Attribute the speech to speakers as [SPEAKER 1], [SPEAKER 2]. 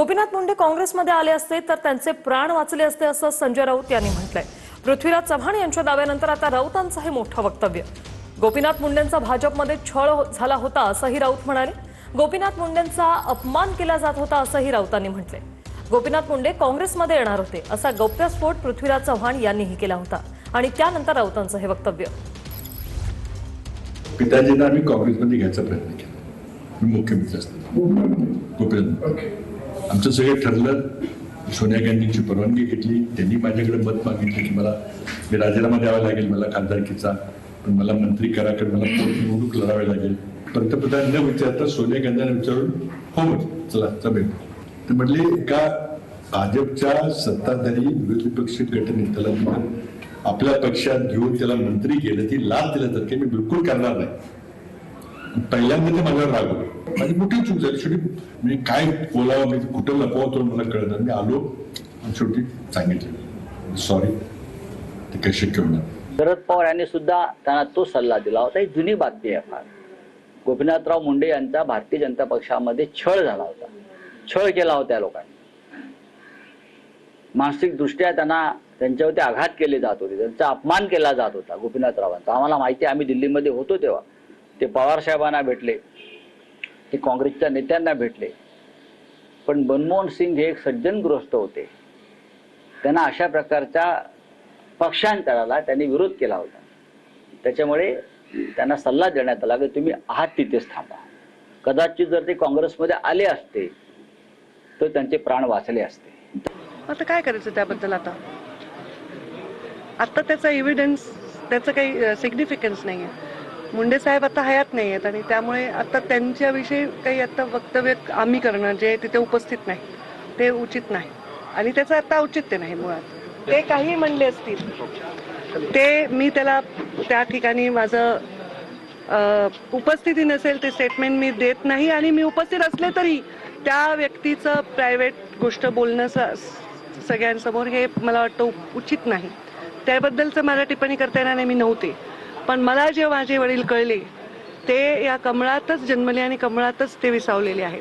[SPEAKER 1] गोपीनाथ मुंडे काँग्रेसमध्ये आले असते तर त्यांचे प्राण वाचले असते असं संजय राऊत यांनी म्हटलंय। पृथ्वीराज चव्हाण यांच्या दाव्यानंतर आता राऊतांचं हे मोठं वक्तव्य। गोपीनाथ मुंडेंचा भाजपमध्ये छळ झाला होता असंही राऊत म्हणाले। गोपीनाथ मुंडेंचा अपमान केला जात होता असंही राऊतांनी म्हटलंय। गोपीनाथ मुंडे काँग्रेसमध्ये येणार होते असा गौप्यस्फोट पृथ्वीराज चव्हाण यांनीही केला होता आणि त्यानंतर राऊतांचं हे वक्तव्य।
[SPEAKER 2] पिताजींना आम्ही काँग्रेसमध्ये घ्यायचा प्रयत्न केला, मी मुख्यमंत्री असताना आमचं सगळं ठरलं। सोनिया गांधींची परवानगी घेतली, त्यांनी माझ्याकडे मत मागितलं की मला राजीनामा द्यावा लागेल मला खासदारकीचा, पण मला मंत्री करा कारण मला निवडणूक लढावी लागेल। पंतप्रधान न विचारता सोनिया गांधींना विचारून हो म्हटलं चला जमेल। ते म्हटले एका भाजपच्या सत्ताधारी विरोधी पक्ष गटनेत्याला आपल्या पक्षात घेऊन त्याला मंत्री केलं, ती लाच दिल्यासारखे मी बिलकुल करणार नाही। पहिल्यांदा ते माझ्यावर रागवलं, माझी मोठी चूक झाली। शेवटी मी काय बोलावं मी कुठं लपवावं तो मला कळलं। मी आलो आणि शेवटी सांगितलं सॉरी, ते काही शक्य होणार।
[SPEAKER 3] शरद पवार यांनी सुद्धा त्यांना तो सल्ला दिला होता। ही जुनी बातमी आहे फार। गोपीनाथराव मुंडे यांचा भारतीय जनता पक्षामध्ये छळ झाला होता, छळ केला होता या लोकांनी। मानसिक दृष्ट्या त्यांच्यावरती आघात केले जात होते, त्यांचा अपमान केला जात होता गोपीनाथरावांचा। आम्हाला माहिती आहे, आम्ही दिल्लीमध्ये होतो तेव्हा ते पवार साहेबांना भेटले, ते काँग्रेसच्या नेत्यांना भेटले, पण मनमोहन सिंग हे एक सज्जनग्रस्त होते। त्यांना अशा प्रकारच्या पक्षांतराला त्यांनी विरोध केला होता। त्याच्यामुळे त्यांना सल्ला देण्यात आला की तुम्ही आहात तिथेच थांबा। कदाचित जर ते काँग्रेसमध्ये आले असते तर त्यांचे प्राण वाचले असते।
[SPEAKER 4] आता काय करायचं त्याबद्दल? आता त्याचा एव्हिडन्स, त्याचं काही सिग्निफिकन्स नाही आहे। मुंडे साहेब आता हयात नाही आहेत आणि त्यामुळे आता त्यांच्याविषयी काही आता वक्तव्य आम्ही करणं जे तिथे उपस्थित नाही ते उचित नाही आणि त्याचं आता औचित्य नाही। मुळात ते काही म्हणले असतील ते मी त्याला त्या ठिकाणी माझं उपस्थिती नसेल ते स्टेटमेंट मी देत नाही आणि मी उपस्थित असले तरी त्या व्यक्तीचं प्रायव्हेट गोष्ट बोलणं सगळ्यांसमोर हे मला वाटतं उचित नाही। त्याबद्दलचं मला टिप्पणी करता येणार नाही, मी नव्हते। पण मला जे माझे वडील कळले ते या कमळातच जन्मले आणि कमळातच ते विसावलेले आहेत।